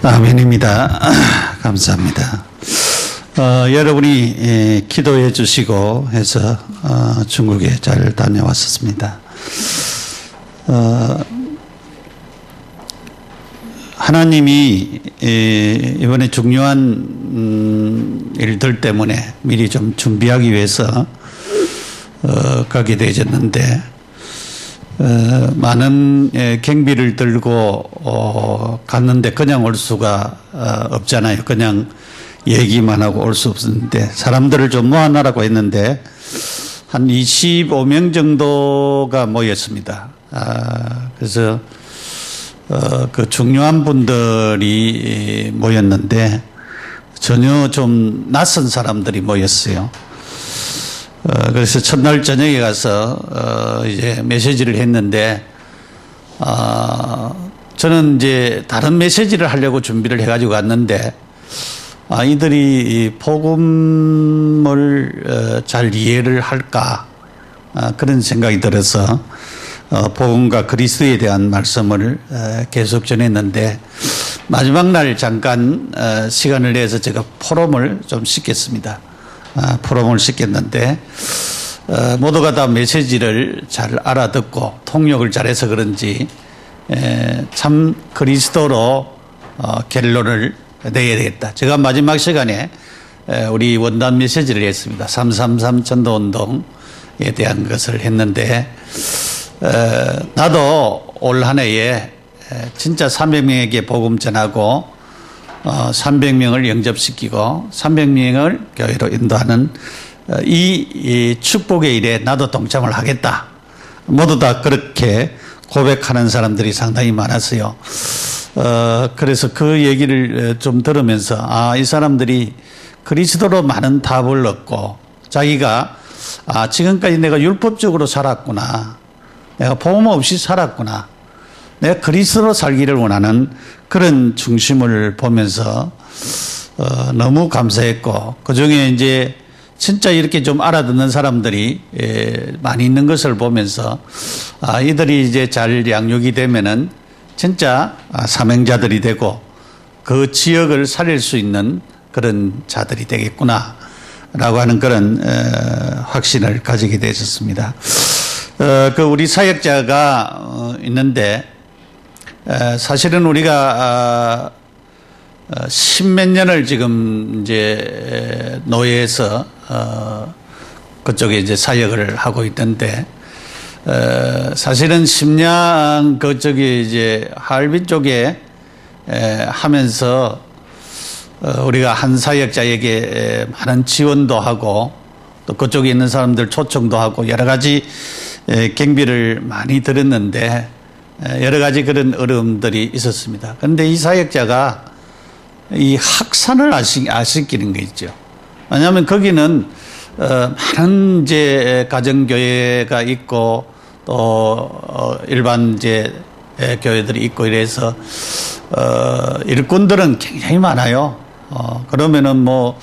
아멘입니다. 감사합니다. 여러분이 기도해 주시고 해서 중국에 잘 다녀왔었습니다. 하나님이 이번에 중요한 일들 때문에 미리 좀 준비하기 위해서 가게 되어졌는데 많은 경비를 들고 갔는데 그냥 올 수가 없잖아요. 그냥 얘기만 하고 올 수 없었는데 사람들을 좀 모아놔라고 했는데 한 25명 정도가 모였습니다. 그래서 그 중요한 분들이 모였는데 전혀 좀 낯선 사람들이 모였어요. 그래서 첫날 저녁에 가서 이제 메시지를 했는데 저는 이제 다른 메시지를 하려고 준비를 해가지고 갔는데 이들이 복음을 잘 이해를 할까 그런 생각이 들어서 복음과 그리스도에 대한 말씀을 계속 전했는데 마지막 날 잠깐 시간을 내서 제가 포럼을 좀 싣겠습니다. 포럼을 싣겠는데 모두가 다 메시지를 잘 알아듣고 통역을 잘해서 그런지 참 그리스도로 결론을 내야 되겠다. 제가 마지막 시간에 우리 원단 메시지를 했습니다. 333 전도운동에 대한 것을 했는데 나도 올 한 해에 진짜 300명에게 복음 전하고 300명을 영접시키고 300명을 교회로 인도하는 이 축복의 일에 나도 동참을 하겠다. 모두 다 그렇게 고백하는 사람들이 상당히 많았어요. 그래서 그 얘기를 좀 들으면서 이 사람들이 그리스도로 많은 답을 얻고 자기가 지금까지 내가 율법적으로 살았구나. 내가 복음 없이 살았구나. 내가 그리스도로 살기를 원하는 그런 중심을 보면서 너무 감사했고 그중에 이제 진짜 이렇게 좀 알아듣는 사람들이 많이 있는 것을 보면서 이들이 이제 잘 양육이 되면은 진짜 사명자들이 되고 그 지역을 살릴 수 있는 그런 자들이 되겠구나 라고 하는 그런 확신을 가지게 되었습니다. 그 우리 사역자가 있는데 사실은 우리가 십몇 년을 지금 이제 노예에서 그쪽에 이제 사역을 하고 있던데 사실은 10년 그쪽에 이제 하얼빈 쪽에 하면서 우리가 한 사역자에게 많은 지원도 하고 또 그쪽에 있는 사람들 초청도 하고 여러 가지 경비를 많이 들었는데 여러 가지 그런 어려움들이 있었습니다. 그런데 이 사역자가 이 확산을 아시키는 게 있죠. 왜냐하면 거기는 많은 이제 가정교회가 있고 또 일반 이제 교회들이 있고 이래서 일꾼들은 굉장히 많아요. 그러면은 뭐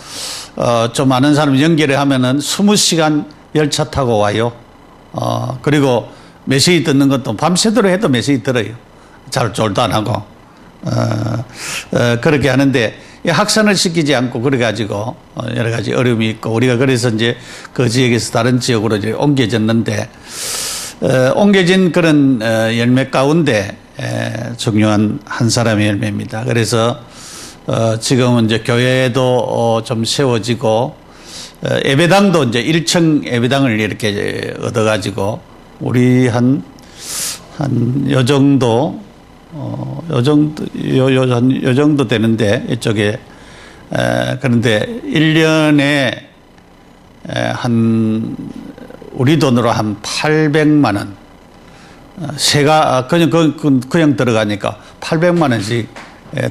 좀 아는 사람 연결을 하면은 20시간 열차 타고 와요. 그리고 메시지 듣는 것도 밤새도록 해도 메시지 들어요. 잘 졸도 안 하고. 그렇게 하는데 확산을 시키지 않고 그래가지고 여러 가지 어려움이 있고 우리가 그래서 이제 그 지역에서 다른 지역으로 이제 옮겨졌는데 옮겨진 그런 열매 가운데 중요한 한 사람의 열매입니다. 그래서 지금은 이제 교회도 좀 세워지고 예배당도 이제 1층 예배당을 이렇게 얻어가지고 우리 요 정도 요 정도 되는데 이쪽에 그런데 1년에 우리 돈으로 한 800만 원 세가 그냥 들어가니까 800만 원씩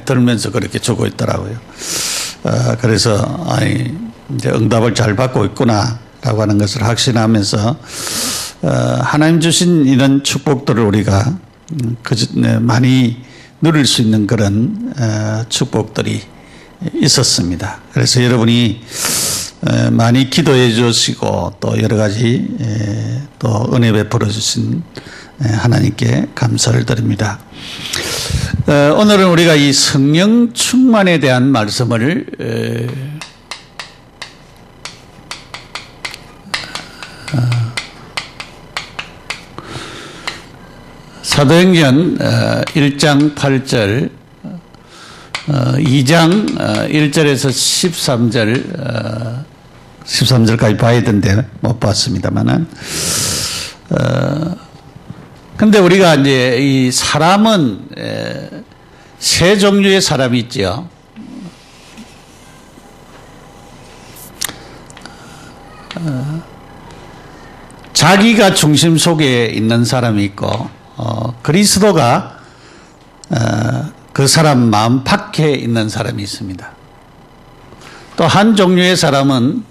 들면서 그렇게 주고 있더라고요. 그래서 이제 응답을 잘 받고 있구나라고 하는 것을 확신하면서 하나님 주신 이런 축복들을 우리가 많이 누릴 수 있는 그런 축복들이 있었습니다. 그래서 여러분이 많이 기도해 주시고 또 여러 가지 또 은혜 베풀어 주신 하나님께 감사를 드립니다. 오늘은 우리가 이 성령 충만에 대한 말씀을 사도행전 1장 8절 2장 1절에서 13절까지 봐야 되는데 못 봤습니다만은 근데 우리가 이제 이 사람은 세 종류의 사람이 있죠. 자기가 중심 속에 있는 사람이 있고 그리스도가 그 사람 마음 밖에 있는 사람이 있습니다. 또 한 종류의 사람은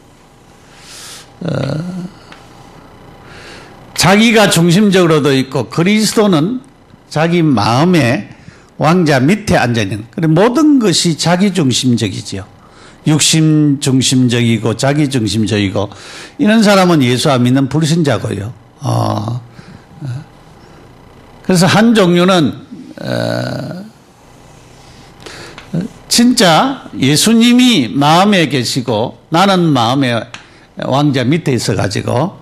자기가 중심적으로도 있고 그리스도는 자기 마음의 왕자 밑에 앉아있는, 모든 것이 자기 중심적이지요. 육신 중심적이고 자기 중심적이고 이런 사람은 예수 안 믿는 불신자고요. 그래서 한 종류는 진짜 예수님이 마음에 계시고 나는 마음의 왕자 밑에 있어가지고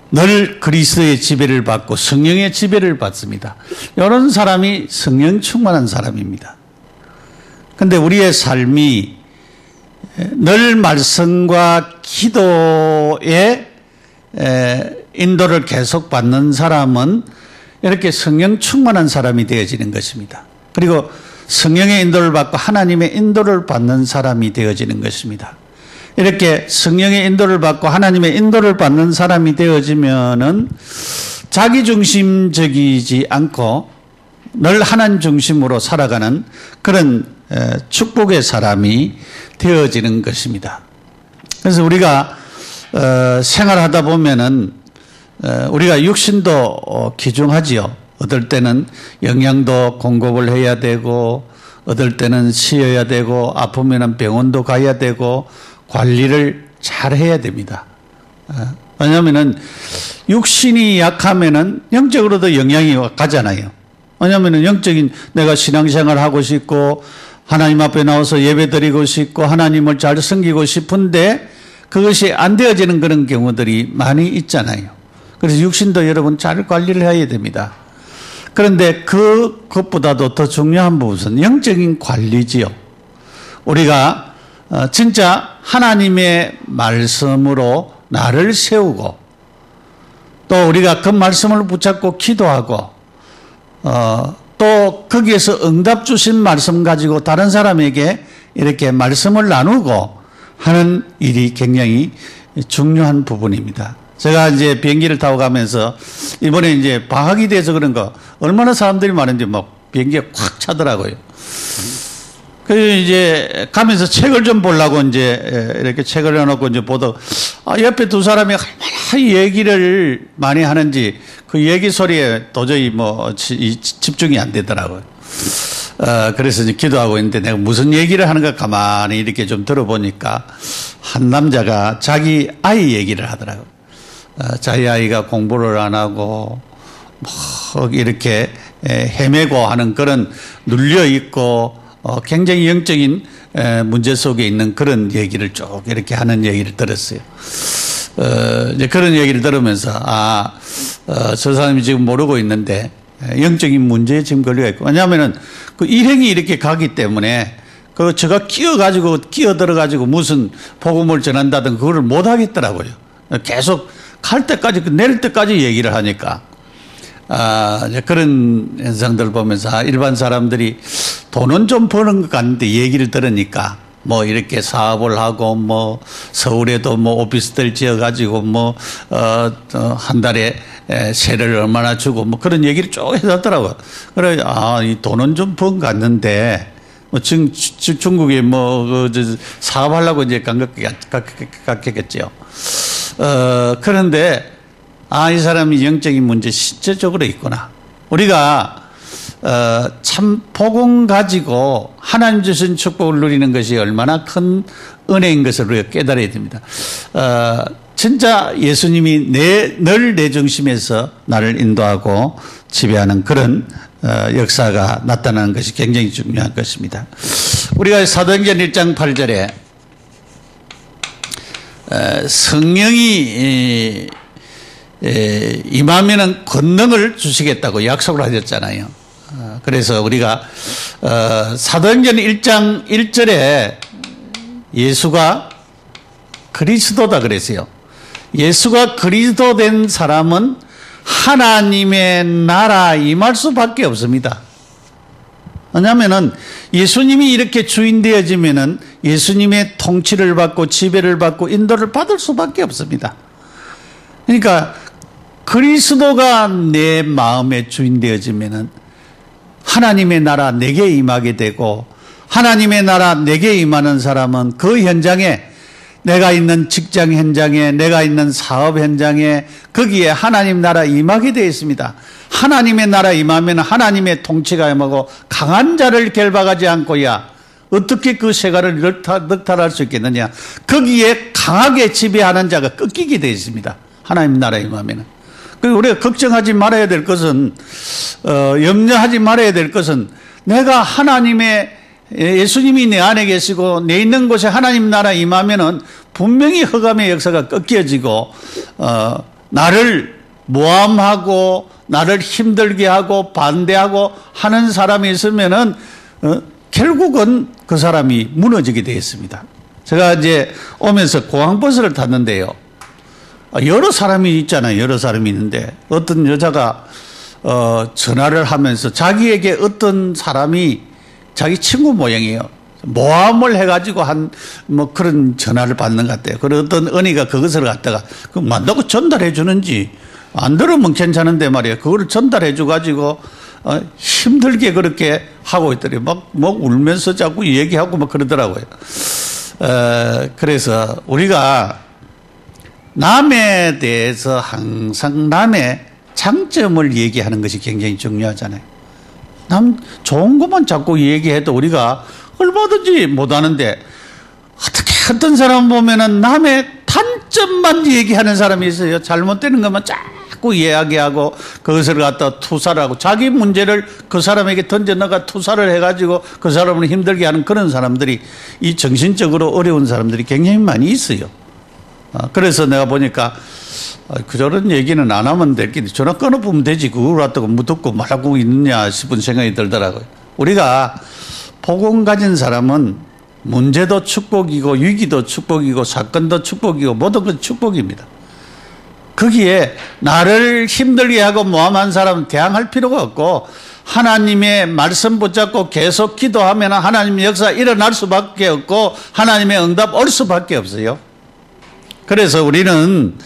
늘 그리스도의 지배를 받고 성령의 지배를 받습니다. 이런 사람이 성령 충만한 사람입니다. 근데 우리의 삶이 늘 말씀과 기도의 인도를 계속 받는 사람은 이렇게 성령 충만한 사람이 되어지는 것입니다. 그리고 성령의 인도를 받고 하나님의 인도를 받는 사람이 되어지는 것입니다. 이렇게 성령의 인도를 받고 하나님의 인도를 받는 사람이 되어지면은 자기중심적이지 않고 늘 하나님 중심으로 살아가는 그런 축복의 사람이 되어지는 것입니다. 그래서 우리가 생활하다 보면은 우리가 육신도 귀중하지요. 어떨 때는 영양도 공급을 해야 되고 어떨 때는 쉬어야 되고 아프면은 병원도 가야 되고 관리를 잘 해야 됩니다. 왜냐하면은 육신이 약하면은 영적으로도 영향이 가잖아요. 왜냐하면은 영적인 내가 신앙생활 하고 싶고 하나님 앞에 나와서 예배 드리고 싶고 하나님을 잘 섬기고 싶은데 그것이 안 되어지는 그런 경우들이 많이 있잖아요. 그래서 육신도 여러분 잘 관리를 해야 됩니다. 그런데 그것보다도 더 중요한 부분은 영적인 관리지요. 우리가 진짜 하나님의 말씀으로 나를 세우고 또 우리가 그 말씀을 붙잡고 기도하고 또 거기에서 응답 주신 말씀 가지고 다른 사람에게 이렇게 말씀을 나누고 하는 일이 굉장히 중요한 부분입니다. 제가 이제 비행기를 타고 가면서 이번에 이제 방학이 돼서 그런가 얼마나 사람들이 많은지 막 비행기가 꽉 차더라고요. 그래서 이제 가면서 책을 좀 보려고 이제 이렇게 책을 해놓고 이제 보다 옆에 두 사람이 얼마나 얘기를 많이 하는지 그 얘기 소리에 도저히 집중이 안 되더라고요. 그래서 이제 기도하고 있는데 내가 무슨 얘기를 하는가 가만히 이렇게 좀 들어보니까 한 남자가 자기 아이 얘기를 하더라고요. 자기 아이가 공부를 안 하고 이렇게 헤매고 하는 그런 눌려있고 굉장히 영적인 문제 속에 있는 그런 얘기를 쭉 이렇게 하는 얘기를 들었어요. 이제 그런 얘기를 들으면서 저 사람이 지금 모르고 있는데 영적인 문제에 지금 걸려 있고, 왜냐하면은 그 일행이 이렇게 가기 때문에 제가 끼어들어가지고 무슨 복음을 전한다든 그거를 못 하겠더라고요. 계속 갈 때까지 내릴 때까지 얘기를 하니까 이제 그런 현상들을 보면서 일반 사람들이 돈은 좀 버는 것 같은데 얘기를 들으니까 이렇게 사업을 하고 서울에도 오피스텔 지어가지고 한 달에 세를 얼마나 주고 그런 얘기를 쭉 해놨더라고요. 그래 이 돈은 좀 번 것 같는데 중국에 사업하려고 이제 갔겠죠. 그런데 이 사람이 영적인 문제 실제적으로 있구나. 우리가 참 복음 가지고 하나님 주신 축복을 누리는 것이 얼마나 큰 은혜인 것을 우리가 깨달아야 됩니다. 진짜 예수님이 늘 내 중심에서 나를 인도하고 지배하는 그런 역사가 나타나는 것이 굉장히 중요한 것입니다. 우리가 사도행전 1장 8절에 성령이 임하면은 권능을 주시겠다고 약속을 하셨잖아요. 그래서 우리가 사도행전 1장 1절에 예수가 그리스도다 그랬어요. 예수가 그리스도 된 사람은 하나님의 나라 임할 수밖에 없습니다. 왜냐하면은 예수님이 이렇게 주인 되어지면은 예수님의 통치를 받고 지배를 받고 인도를 받을 수밖에 없습니다. 그러니까 그리스도가 내 마음의 주인 되어지면은 하나님의 나라 내게 임하게 되고, 하나님의 나라 내게 임하는 사람은 그 현장에, 내가 있는 직장 현장에, 내가 있는 사업 현장에, 거기에 하나님 나라 임하게 되어 있습니다. 하나님의 나라 임하면 하나님의 통치가 임하고 강한 자를 결박하지 않고야 어떻게 그 세가를 넉탈할 수 있겠느냐. 거기에 강하게 지배하는 자가 꺾이게 되어 있습니다. 하나님 나라 임하면. 우리가 걱정하지 말아야 될 것은, 염려하지 말아야 될 것은, 내가 하나님의, 예수님이 내 안에 계시고 내 있는 곳에 하나님 나라 임하면은 분명히 흑암의 역사가 꺾여지고, 나를 모함하고 나를 힘들게 하고 반대하고 하는 사람이 있으면은 결국은 그 사람이 무너지게 되어 있습니다. 제가 이제 오면서 공항버스를 탔는데요. 여러 사람이 있잖아요. 여러 사람이 있는데 어떤 여자가 전화를 하면서 자기에게 어떤 사람이 자기 친구 모양이에요. 모함을 해가지고 뭐 그런 전화를 받는 것 같아요. 그리고 어떤 언니가 그것을 갖다가 만나고 전달해 주는지 안 들으면 괜찮은데 말이에요. 그거를 전달해 줘가지고 힘들게 그렇게 하고 있더니 막 울면서 자꾸 얘기하고 막 그러더라고요. 그래서 우리가 남에 대해서 항상 남의 장점을 얘기하는 것이 굉장히 중요하잖아요. 남 좋은 것만 자꾸 얘기해도 우리가 얼마든지 못하는데, 어떻게 어떤 사람 보면은 남의 단점만 얘기하는 사람이 있어요. 잘못되는 것만 자꾸 이야기하고 그것을 갖다 투사를 하고 자기 문제를 그 사람에게 던져넣어가 투사를 해가지고 그 사람을 힘들게 하는 그런 사람들이, 이 정신적으로 어려운 사람들이 굉장히 많이 있어요. 그래서 내가 보니까 저런 얘기는 안 하면 될 게 전화 끊어보면 되지 그걸 갖다가 묻고 말하고 있느냐 싶은 생각이 들더라고요. 우리가 복음 가진 사람은 문제도 축복이고 위기도 축복이고 사건도 축복이고 모든 건 축복입니다. 거기에 나를 힘들게 하고 모함한 사람은 대항할 필요가 없고, 하나님의 말씀 붙잡고 계속 기도하면 하나님의 역사 일어날 수밖에 없고 하나님의 응답 올 수밖에 없어요. 그래서 우리는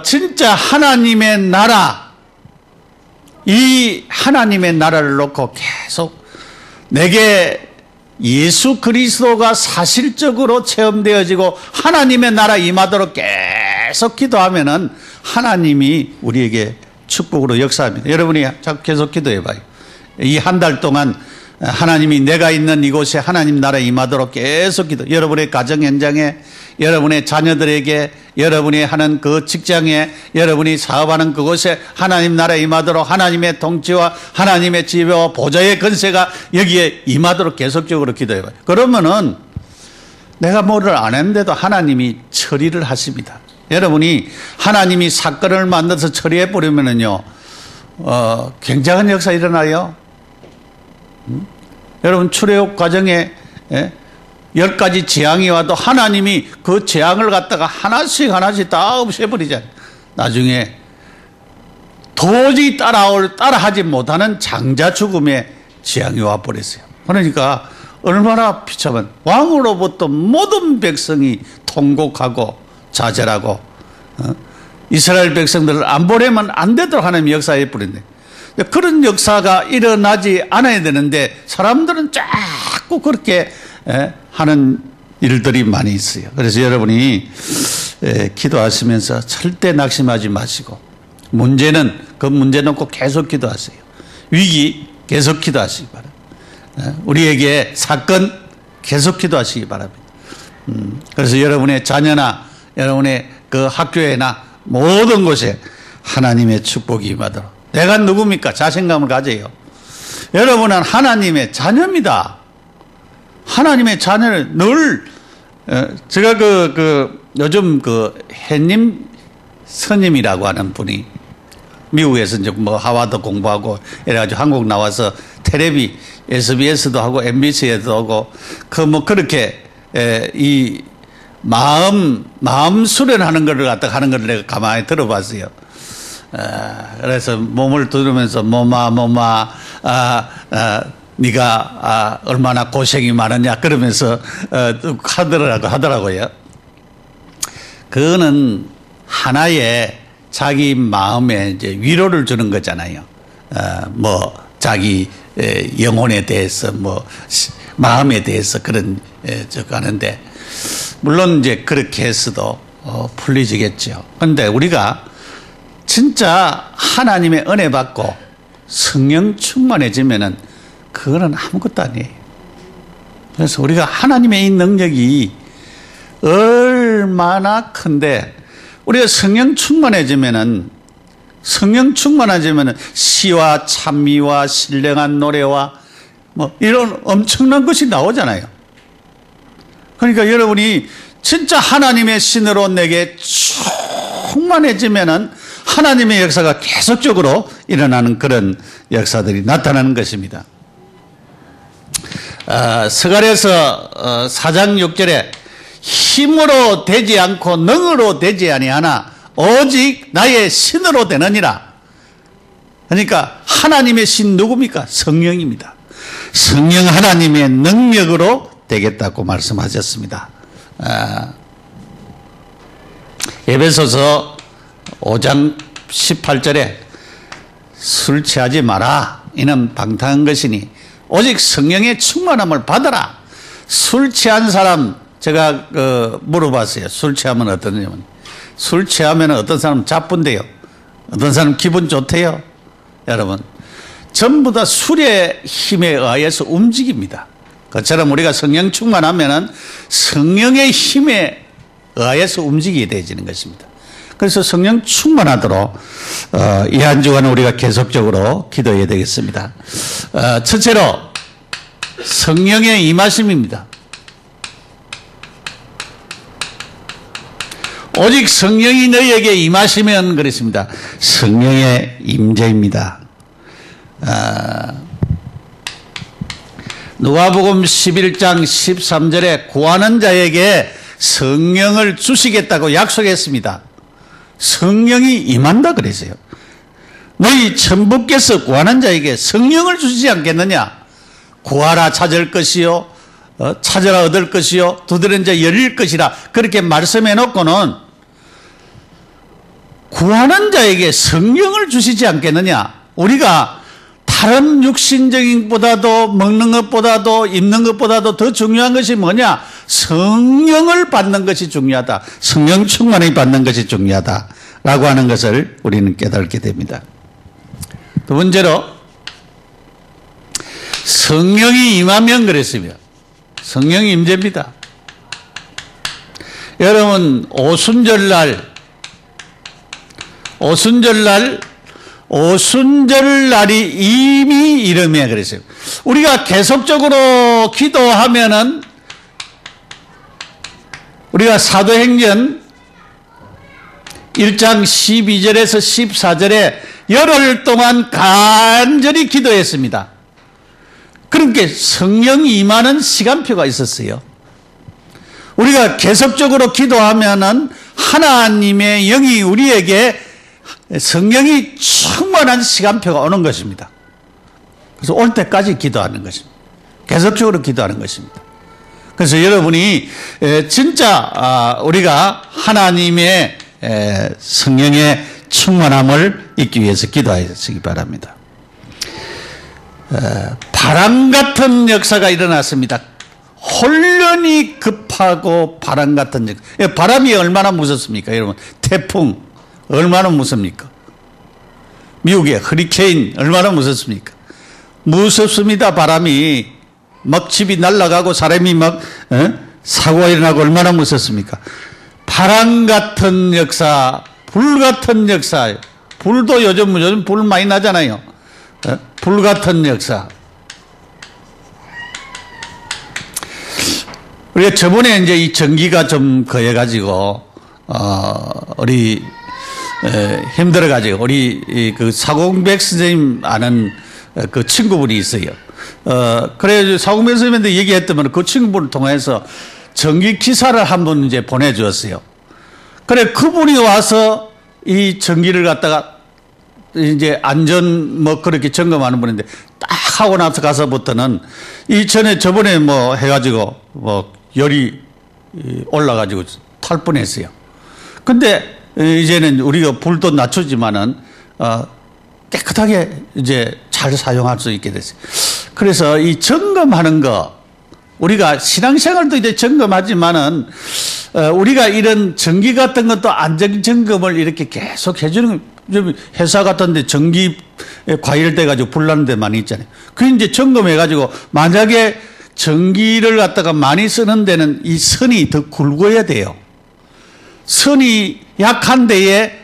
진짜 하나님의 나라, 이 하나님의 나라를 놓고 계속 내게 예수 그리스도가 사실적으로 체험되어지고 하나님의 나라 임하도록 계속 기도하면은 하나님이 우리에게 축복으로 역사합니다. 여러분이 계속 기도해봐요. 이 한 달 동안 하나님이 내가 있는 이곳에 하나님 나라 임하도록 계속 기도. 여러분의 가정 현장에, 여러분의 자녀들에게, 여러분이 하는 그 직장에, 여러분이 사업하는 그곳에 하나님 나라 임하도록 하나님의 통치와 하나님의 지배와 보좌의 권세가 여기에 임하도록 계속적으로 기도해봐요. 그러면은 내가 뭐를 안 했는데도 하나님이 처리를 하십니다. 여러분이 하나님이 사건을 만들어서 처리해버리면은요, 굉장한 역사 일어나요. 여러분 출애굽 과정에 10가지 재앙이 와도 하나님이 그 재앙을 갖다가 하나씩 다 없애버리잖아요. 나중에 도저히 따라하지 못하는 장자 죽음의 재앙이 와버렸어요. 그러니까 얼마나 비참한, 왕으로부터 모든 백성이 통곡하고 좌절하고 이스라엘 백성들을 안 보내면 안 되도록 하나님이 역사해 버렸네. 그런 역사가 일어나지 않아야 되는데 사람들은 자꾸 그렇게 하는 일들이 많이 있어요. 그래서 여러분이 기도하시면서 절대 낙심하지 마시고, 문제는 그 문제 놓고 계속 기도하세요. 위기 계속 기도하시기 바랍니다. 우리에게 사건 계속 기도하시기 바랍니다. 그래서 여러분의 자녀나 여러분의 그 학교에나 모든 곳에 하나님의 축복이 임하도록 내가 누굽니까? 자신감을 가져요. 여러분은 하나님의 자녀입니다. 하나님의 자녀를 늘, 제가 요즘 해님 스님이라고 하는 분이 미국에서 이제 뭐 하와드 공부하고 이래가지고 한국 나와서 텔레비, SBS도 하고 MBC에도 하고 그렇게 이 마음 수련하는 거를 갖다 하는 걸 내가 가만히 들어봤어요. 그래서 몸을 두르면서 네가 얼마나 고생이 많으냐 그러면서 하더라고요. 그거는 하나의 자기 마음에 이제 위로를 주는 거잖아요. 자기 영혼에 대해서 마음에 대해서 그런 하는데 물론 이제 그렇게 해서도 풀리지겠죠. 그런데 우리가 진짜 하나님의 은혜 받고 성령 충만해지면은 그거는 아무것도 아니에요. 그래서 우리가 하나님의 이 능력이 얼마나 큰데 우리가 성령 충만해지면은 시와 찬미와 신령한 노래와 이런 엄청난 것이 나오잖아요. 그러니까 여러분이 진짜 하나님의 신으로 내게 충만해지면은 하나님의 역사가 계속적으로 일어나는 그런 역사들이 나타나는 것입니다. 스가랴서 4장 6절에 힘으로 되지 않고 능으로 되지 아니하나 오직 나의 신으로 되느니라. 그러니까 하나님의 신 누굽니까? 성령입니다. 성령 하나님의 능력으로 되겠다고 말씀하셨습니다. 에베소서 5장 18절에 술 취하지 마라. 이는 방탕한 것이니 오직 성령의 충만함을 받아라. 술 취한 사람 제가 물어봤어요. 술 취하면 어떠냐면 술 취하면 어떤 사람 자쁜데요. 어떤 사람 기분 좋대요. 여러분 전부 다 술의 힘에 의해서 움직입니다. 그처럼 우리가 성령 충만하면은 성령의 힘에 의해서 움직이게 되어지는 것입니다. 그래서 성령 충만하도록 이 한 주간은 우리가 계속적으로 기도해야 되겠습니다. 첫째로 성령의 임하심입니다. 오직 성령이 너희에게 임하시면 그랬습니다. 성령의 임재입니다. 누가복음 11장 13절에 구하는 자에게 성령을 주시겠다고 약속했습니다. 성령이 임한다 그랬어요. 너희 천부께서 구하는 자에게 성령을 주시지 않겠느냐? 구하라 찾을 것이요 찾으라 얻을 것이요 두드리는 자 열릴 것이라 그렇게 말씀해 놓고는 구하는 자에게 성령을 주시지 않겠느냐? 우리가 다른 육신적인 것보다도 먹는 것보다도 입는 것보다도 더 중요한 것이 뭐냐? 성령을 받는 것이 중요하다. 성령 충만히 받는 것이 중요하다라고 하는 것을 우리는 깨닫게 됩니다. 두 번째로 성령이 임하면 그랬습니다. 성령이 임재입니다. 여러분 오순절날이 이미 이름이야 그랬어요. 우리가 계속적으로 기도하면은 우리가 사도행전 1장 12절에서 14절에 열흘 동안 간절히 기도했습니다. 그러니까 성령이 임하는 시간표가 있었어요. 우리가 계속적으로 기도하면은 하나님의 영이 우리에게 성령이 충만한 시간표가 오는 것입니다. 그래서 올 때까지 기도하는 것입니다. 계속적으로 기도하는 것입니다. 그래서 여러분이 진짜 우리가 하나님의 성령의 충만함을 잊기 위해서 기도하시기 바랍니다. 바람 같은 역사가 일어났습니다. 혼련이 급하고 바람 같은 역사. 바람이 얼마나 무섭습니까 여러분? 태풍 얼마나 무섭습니까? 미국의 허리케인 얼마나 무섭습니까? 무섭습니다. 바람이 막 집이 날아가고 사람이 막 사고가 일어나고 얼마나 무섭습니까? 바람 같은 역사, 불 같은 역사, 불도 요즘 불 많이 나잖아요. 불 같은 역사. 우리가 저번에 이제 이 전기가 좀 거해가지고, 우리, 힘들어가지고, 우리 그 사공백 선생님 아는 그 친구분이 있어요. 그래, 사공백 선생님한테 얘기했더니 그 친구분을 통해서 전기 기사를 한 번 이제 보내주었어요. 그래, 그분이 와서 이 전기를 갖다가 이제 안전 뭐 그렇게 점검하는 분인데 딱 하고 나서 가서부터는 이 저번에 뭐 해가지고 뭐 열이 올라가지고 탈 뻔했어요. 근데 이제는 우리가 불도 낮추지만은 깨끗하게 이제 잘 사용할 수 있게 됐어요. 그래서 이 점검하는 거 우리가 신앙생활도 이제 점검하지만은 우리가 이런 전기 같은 것도 안전 점검을 이렇게 계속 해주는 회사 같은데 전기 과열돼 가지고 불나는 데 많이 있잖아요. 그 이제 점검해 가지고 만약에 전기를 갖다가 많이 쓰는 데는 이 선이 더 굵어야 돼요. 선이 약한 데에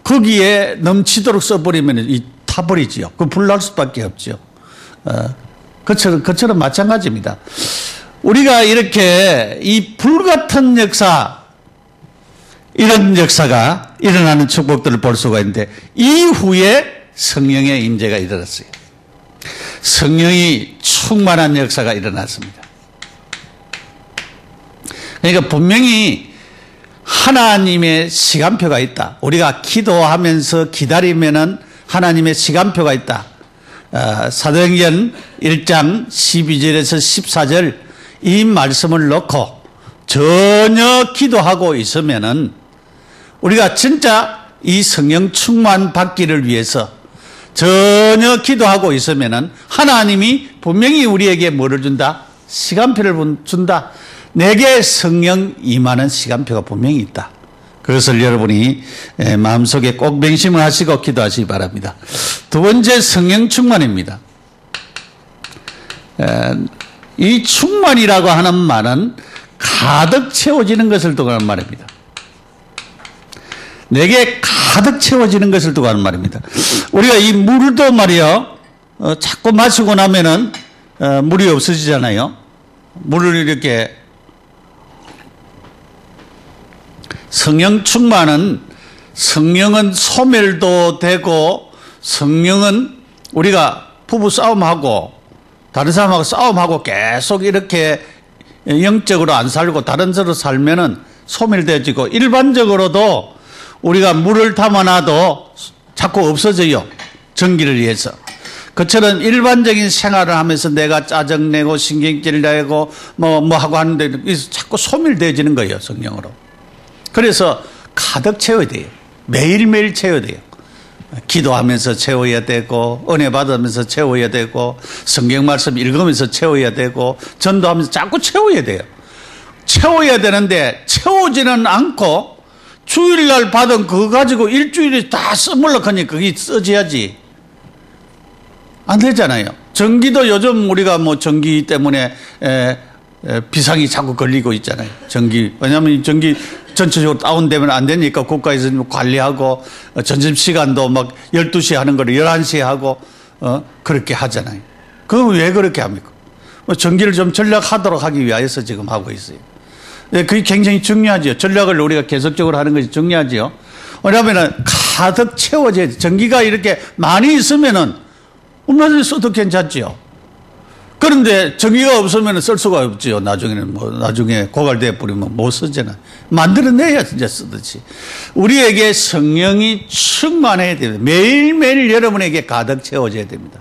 거기에 넘치도록 써버리면 이 타버리지요. 그 불날 수밖에 없죠. 그처럼 마찬가지입니다. 우리가 이렇게 이 불같은 역사, 이런 역사가 일어나는 축복들을 볼 수가 있는데 이후에 성령의 임재가 일어났어요. 성령이 충만한 역사가 일어났습니다. 그러니까 분명히 하나님의 시간표가 있다. 우리가 기도하면서 기다리면은 하나님의 시간표가 있다. 사도행전 1장 12절에서 14절 이 말씀을 놓고 전혀 기도하고 있으면은 우리가 진짜 이 성령 충만 받기를 위해서 전혀 기도하고 있으면은 하나님이 분명히 우리에게 뭐를 준다? 시간표를 준다. 내게 성령 임하는 시간표가 분명히 있다. 그것을 여러분이 마음속에 꼭 명심을 하시고 기도하시기 바랍니다. 두 번째 성령 충만입니다. 이 충만이라고 하는 말은 가득 채워지는 것을 두고 하는 말입니다. 내게 가득 채워지는 것을 두고 하는 말입니다. 우리가 이 물도 말이요, 자꾸 마시고 나면은 물이 없어지잖아요. 물을 이렇게 성령 충만은 성령은 소멸도 되고 성령은 우리가 부부 싸움하고 다른 사람하고 싸움하고 계속 이렇게 영적으로 안 살고 다른 데로 살면은 소멸되어지고 일반적으로도 우리가 물을 담아놔도 자꾸 없어져요. 전기를 위해서. 그처럼 일반적인 생활을 하면서 내가 짜증내고 신경질 내고 뭐 하고 하는데 자꾸 소멸되어지는 거예요. 성령으로. 그래서 가득 채워야 돼요. 매일매일 채워야 돼요. 기도하면서 채워야 되고 은혜 받으면서 채워야 되고 성경 말씀 읽으면서 채워야 되고 전도하면서 자꾸 채워야 돼요. 채워야 되는데 채우지는 않고 주일날 받은 그거 가지고 일주일에 다 써물러 하니까 그게 써져야지. 안 되잖아요. 전기도 요즘 우리가 뭐 전기 때문에 비상이 자꾸 걸리고 있잖아요. 전기. 왜냐하면 전기 전체적으로 다운되면 안 되니까 국가에서 관리하고 점심시간도 막 12시에 하는 걸 11시에 하고 그렇게 하잖아요. 그건 왜 그렇게 합니까? 전기를 좀 전략하도록 하기 위해서 지금 하고 있어요. 그게 굉장히 중요하죠. 전략을 우리가 계속적으로 하는 것이 중요하죠. 왜냐하면 가득 채워져야 돼. 전기가 이렇게 많이 있으면은 얼마든지 써도 괜찮죠. 그런데 전기가 없으면 쓸 수가 없죠. 나중에는 나중에 고갈돼 버리면 못 쓰잖아요. 만들어내야 진짜 쓰듯이. 우리에게 성령이 충만해야 됩니다. 매일매일 여러분에게 가득 채워져야 됩니다.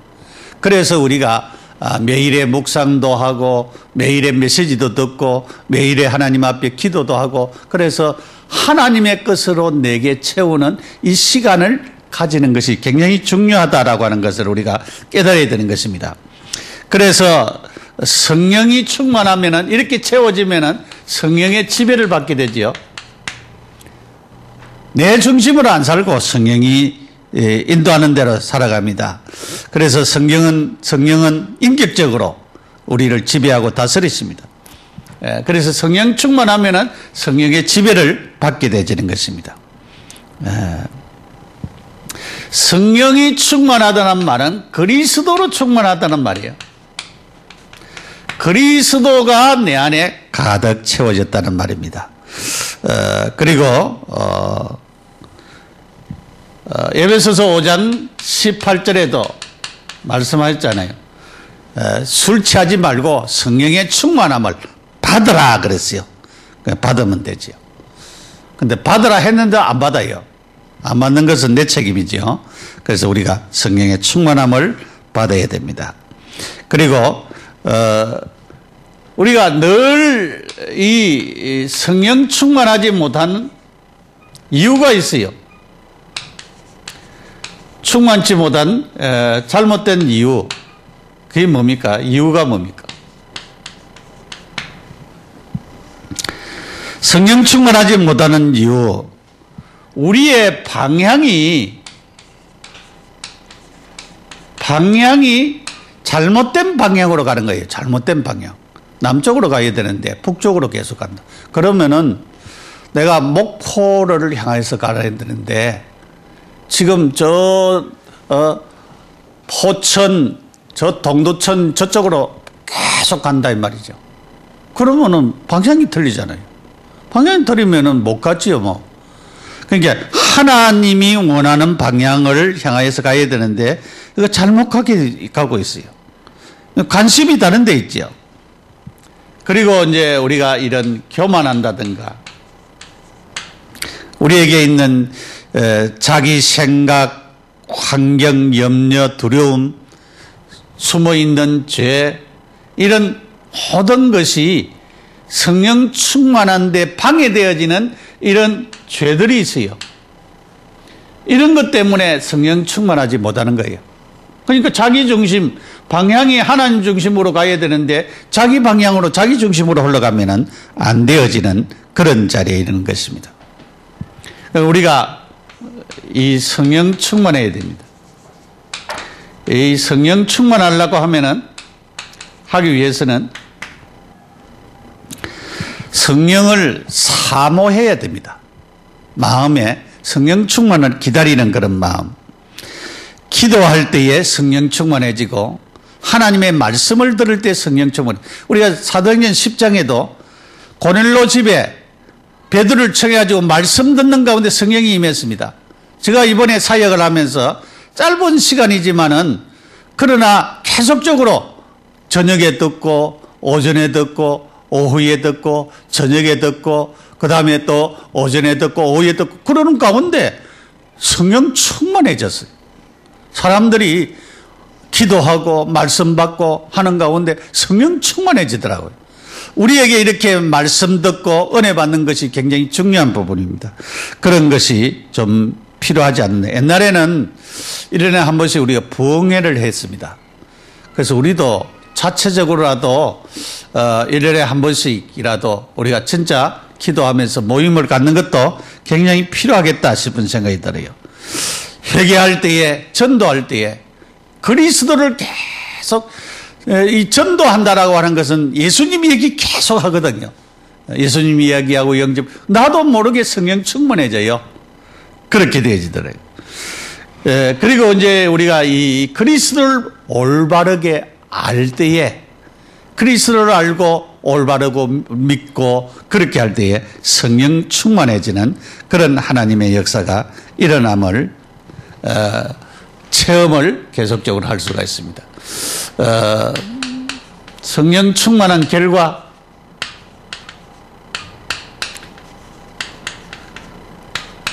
그래서 우리가 매일의 묵상도 하고 매일의 메시지도 듣고 매일의 하나님 앞에 기도도 하고 그래서 하나님의 것으로 내게 채우는 이 시간을 가지는 것이 굉장히 중요하다라고 하는 것을 우리가 깨달아야 되는 것입니다. 그래서 성령이 충만하면은 이렇게 채워지면은 성령의 지배를 받게 되지요. 내 중심으로 안 살고 성령이 인도하는 대로 살아갑니다. 그래서 성령은 인격적으로 우리를 지배하고 다스리십니다. 그래서 성령 충만하면은 성령의 지배를 받게 되지는 것입니다. 성령이 충만하다는 말은 그리스도로 충만하다는 말이에요. 그리스도가 내 안에 가득 채워졌다는 말입니다. 그리고 에베소서 5장 18절에도 말씀하셨잖아요. 술 취하지 말고 성령의 충만함을 받으라 그랬어요. 받으면 되지요. 근데 받으라 했는데 안 받아요. 안 받는 것은 내 책임이죠. 그래서 우리가 성령의 충만함을 받아야 됩니다. 그리고 우리가 늘 이 성령 충만하지 못하는 이유가 있어요. 충만치 못한 잘못된 이유. 그게 뭡니까? 이유가 뭡니까? 성령 충만하지 못하는 이유. 우리의 방향이 잘못된 방향으로 가는 거예요. 잘못된 방향. 남쪽으로 가야 되는데 북쪽으로 계속 간다. 그러면은 내가 목포를 향해서 가야 되는데 지금 포천, 동두천 저쪽으로 계속 간다 이 말이죠. 그러면은 방향이 틀리잖아요. 방향이 틀리면은 못 갔지요, 뭐. 그러니까 하나님이 원하는 방향을 향하여서 가야 되는데 이거 잘못 가고 있어요. 관심이 다른 데 있죠. 그리고 이제 우리가 이런 교만한다든가 우리에게 있는 자기 생각, 환경, 염려, 두려움, 숨어있는 죄 이런 모든 것이 성령 충만한데 방해되어지는 이런 죄들이 있어요. 이런 것 때문에 성령 충만하지 못하는 거예요. 그러니까 자기 중심, 방향이 하나님 중심으로 가야 되는데 자기 방향으로 자기 중심으로 흘러가면은 안 되어지는 그런 자리에 이르는 것입니다. 우리가 이 성령 충만해야 됩니다. 이 성령 충만하려고 하기 위해서는 성령을 사모해야 됩니다. 마음에 성령 충만을 기다리는 그런 마음. 기도할 때에 성령 충만해지고 하나님의 말씀을 들을 때 성령 충만. 우리가 사도행전 10장에도 고넬로 집에 베드로를 청해가지고 말씀 듣는 가운데 성령이 임했습니다. 제가 이번에 사역을 하면서 짧은 시간이지만은 그러나 계속적으로 저녁에 듣고 오전에 듣고 오후에 듣고 저녁에 듣고 그 다음에 또 오전에 듣고 오후에 듣고 그러는 가운데 성령 충만해졌어요. 사람들이 기도하고 말씀 받고 하는 가운데 성령 충만해지더라고요. 우리에게 이렇게 말씀 듣고 은혜 받는 것이 굉장히 중요한 부분입니다. 그런 것이 좀 필요하지 않나. 옛날에는 1년에 한 번씩 우리가 부흥회를 했습니다. 그래서 우리도 자체적으로라도 1년에 한 번씩이라도 우리가 진짜 기도하면서 모임을 갖는 것도 굉장히 필요하겠다 싶은 생각이 들어요. 회개할 때에, 전도할 때에 그리스도를 계속 이 전도한다라고 하는 것은 예수님 얘기 계속 하거든요. 예수님 이야기하고 영접, 나도 모르게 성령 충만해져요. 그렇게 되어지더라고요. 그리고 이제 우리가 이 그리스도를 올바르게 알 때에, 그리스도를 알고 올바르고 믿고 그렇게 할 때에 성령 충만해지는 그런 하나님의 역사가 일어남을 체험을 계속적으로 할 수가 있습니다. 성령 충만한 결과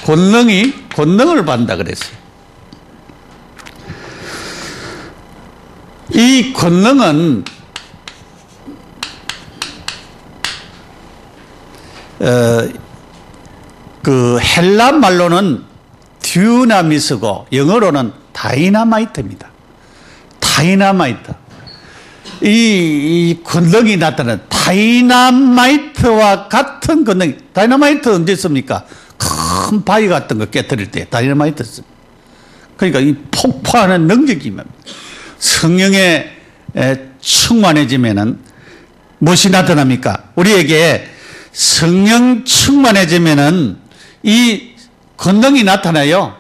권능을 받는다 그랬어요. 이 권능은 그 헬라 말로는 듀나미스고 영어로는 다이나마이트입니다. 다이나마이트. 이 권능이 나타나는 다이나마이트와 같은 권능. 다이나마이트 언제 씁니까? 큰 바위 같은 거 깨뜨릴 때 다이나마이트 씁니다. 그러니까 이 폭파하는 능력이면 성령에 충만해지면은 무엇이 나타납니까? 우리에게 성령 충만해지면은 이 권능이 나타나요.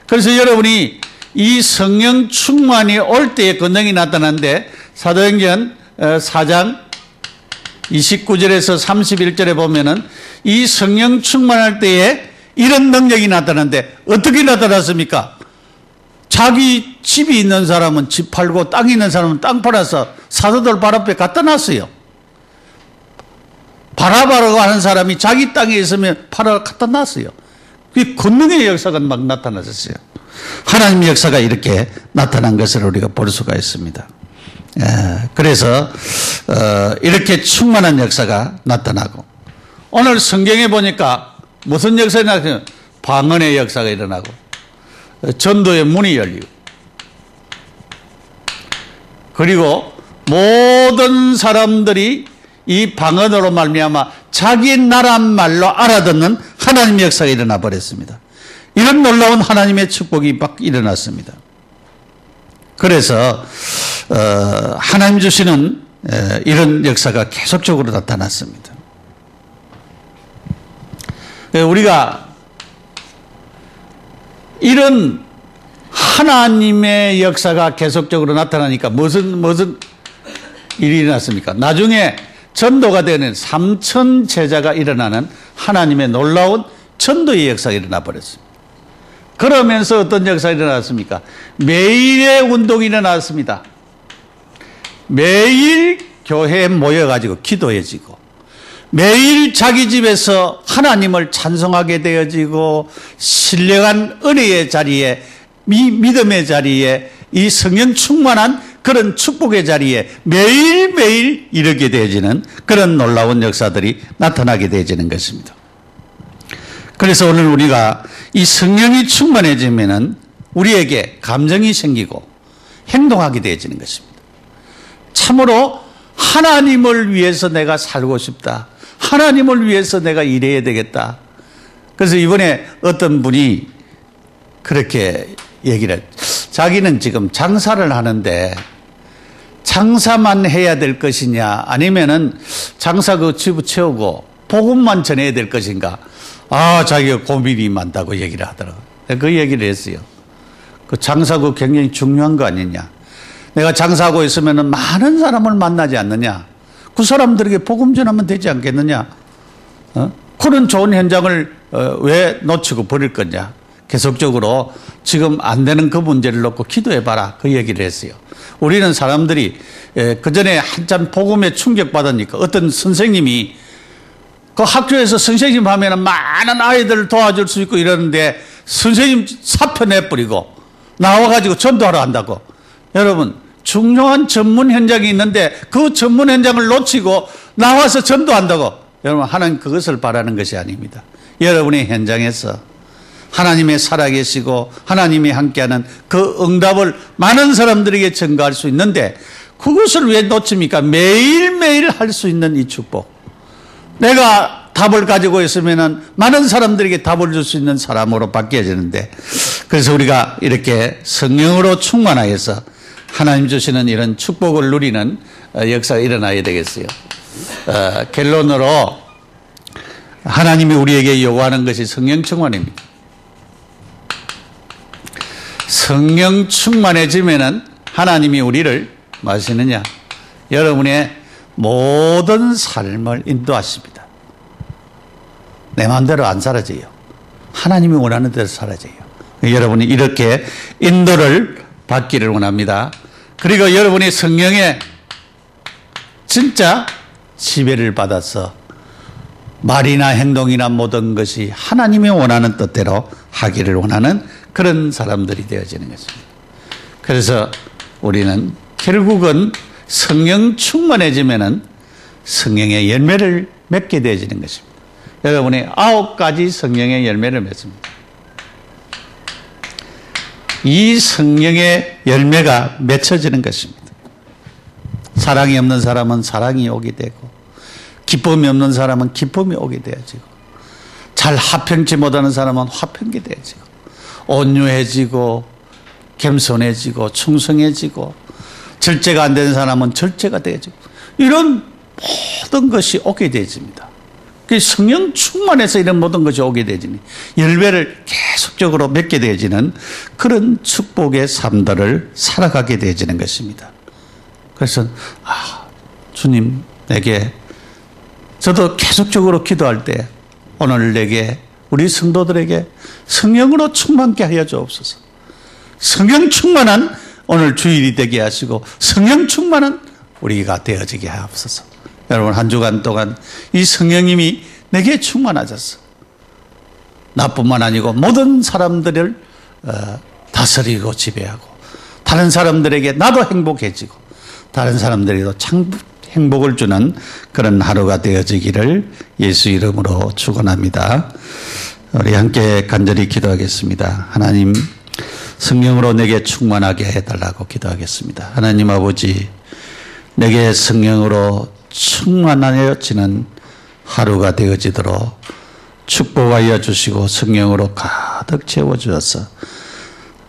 그래서 여러분이 이 성령 충만이 올 때의 권능이 나타나는데 사도행전 4장 29절에서 31절에 보면은 이 성령 충만할 때에 이런 능력이 나타나는데 어떻게 나타났습니까? 자기 집이 있는 사람은 집 팔고 땅이 있는 사람은 땅 팔아서 사도들 발 앞에 갖다 놨어요. 바라바라고 하는 사람이 자기 땅에 있으면 팔아 갖다 놨어요. 그 권능의 역사가 막 나타났었어요. 하나님의 역사가 이렇게 나타난 것을 우리가 볼 수가 있습니다. 그래서 이렇게 충만한 역사가 나타나고 오늘 성경에 보니까 무슨 역사가 나타나요? 방언의 역사가 일어나고 전도의 문이 열리고 그리고 모든 사람들이 이 방언으로 말미암아 자기 나라 말로 알아듣는 하나님의 역사가 일어나 버렸습니다. 이런 놀라운 하나님의 축복이 막 일어났습니다. 그래서 하나님 주시는 이런 역사가 계속적으로 나타났습니다. 우리가 이런 하나님의 역사가 계속적으로 나타나니까 무슨 일이 일어났습니까? 나중에 전도가 되는 3천 제자가 일어나는 하나님의 놀라운 전도의 역사가 일어나 버렸습니다. 그러면서 어떤 역사가 일어났습니까? 매일의 운동이 일어났습니다. 매일 교회에 모여가지고 기도해지고 매일 자기 집에서 하나님을 찬송하게 되어지고 신령한 은혜의 자리에 믿음의 자리에 이 성령 충만한 그런 축복의 자리에 매일매일 이르게 되어지는 그런 놀라운 역사들이 나타나게 되어지는 것입니다. 그래서 오늘 우리가 이 성령이 충만해지면은 우리에게 감정이 생기고 행동하게 되어지는 것입니다. 참으로 하나님을 위해서 내가 살고 싶다. 하나님을 위해서 내가 일해야 되겠다. 그래서 이번에 어떤 분이 그렇게 얘기를 했어요. 자기는 지금 장사를 하는데 장사만 해야 될 것이냐 아니면은 장사 그 집을 채우고 복음만 전해야 될 것인가. 자기가 고민이 많다고 얘기를 하더라고요. 그 얘기를 했어요. 그 장사 그 굉장히 중요한 거 아니냐. 내가 장사하고 있으면은 많은 사람을 만나지 않느냐. 그 사람들에게 복음 전하면 되지 않겠느냐. 그런 좋은 현장을 왜 놓치고 버릴 거냐. 계속적으로 지금 안 되는 그 문제를 놓고 기도해봐라. 그 얘기를 했어요. 우리는 사람들이 그 전에 한참 복음에 충격받으니까 어떤 선생님이 그 학교에서 선생님 하면은 많은 아이들을 도와줄 수 있고 이러는데 선생님 사표 내버리고 나와가지고 전도하러 한다고. 여러분, 중요한 전문 현장이 있는데 그 전문 현장을 놓치고 나와서 전도한다고. 여러분, 하나님 그것을 바라는 것이 아닙니다. 여러분의 현장에서 하나님의 살아계시고 하나님이 함께하는 그 응답을 많은 사람들에게 전가할 수 있는데 그것을 왜 놓칩니까? 매일매일 할 수 있는 이 축복. 내가 답을 가지고 있으면은 많은 사람들에게 답을 줄 수 있는 사람으로 바뀌어지는데 그래서 우리가 이렇게 성령으로 충만하여서 하나님 주시는 이런 축복을 누리는 역사가 일어나야 되겠어요. 결론으로 하나님이 우리에게 요구하는 것이 성령 충만입니다. 성령 충만해지면은 하나님이 우리를 뭐 하시느냐? 여러분의 모든 삶을 인도하십니다. 내 마음대로 안 사라져요. 하나님이 원하는 대로 사라져요. 여러분이 이렇게 인도를 받기를 원합니다. 그리고 여러분이 성령의 진짜 지배를 받아서 말이나 행동이나 모든 것이 하나님이 원하는 뜻대로 하기를 원하는 그런 사람들이 되어지는 것입니다. 그래서 우리는 결국은 성령 충만해지면은 성령의 열매를 맺게 되어지는 것입니다. 여러분이 9가지 성령의 열매를 맺습니다. 이 성령의 열매가 맺혀지는 것입니다. 사랑이 없는 사람은 사랑이 오게 되고 기쁨이 없는 사람은 기쁨이 오게 되어지고 잘 화평치 못하는 사람은 화평게 되어지고 온유해지고 겸손해지고 충성해지고 절제가 안 되는 사람은 절제가 되어지고 이런 모든 것이 오게 되어집니다. 성령 충만해서 이런 모든 것이 오게 되지니 열매를 계속 계속적으로 맺게 되어지는 그런 축복의 삶들을 살아가게 되어지는 것입니다. 그래서 주님 내게 저도 계속적으로 기도할 때 오늘 내게 우리 성도들에게 성령으로 충만케 하여 주옵소서. 성령 충만한 오늘 주일이 되게 하시고 성령 충만한 우리가 되어지게 하옵소서. 여러분 한 주간 동안 이 성령님이 내게 충만하셔서 나뿐만 아니고 모든 사람들을 다스리고 지배하고 다른 사람들에게 나도 행복해지고 다른 사람들에게도 참 행복을 주는 그런 하루가 되어지기를 예수 이름으로 축원합니다. 우리 함께 간절히 기도하겠습니다. 하나님 성령으로 내게 충만하게 해달라고 기도하겠습니다. 하나님 아버지 내게 성령으로 충만하여지는 하루가 되어지도록 축복하여 주시고 성령으로 가득 채워주셔서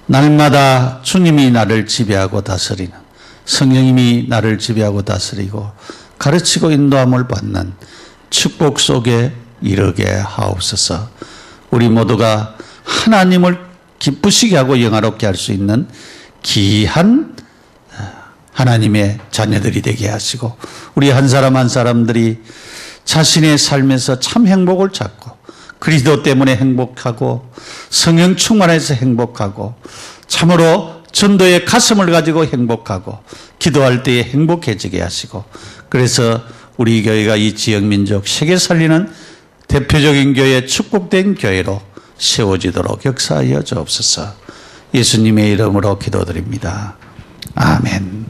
날마다 주님이 나를 지배하고 다스리는 성령님이 나를 지배하고 다스리고 가르치고 인도함을 받는 축복 속에 이르게 하옵소서. 우리 모두가 하나님을 기쁘시게 하고 영화롭게 할 수 있는 귀한 하나님의 자녀들이 되게 하시고 우리 한 사람 한 사람들이 자신의 삶에서 참 행복을 찾고 그리스도 때문에 행복하고 성령 충만해서 행복하고 참으로 전도의 가슴을 가지고 행복하고 기도할 때에 행복해지게 하시고 그래서 우리 교회가 이 지역민족 세계 살리는 대표적인 교회 축복된 교회로 세워지도록 역사하여 주옵소서. 예수님의 이름으로 기도드립니다. 아멘.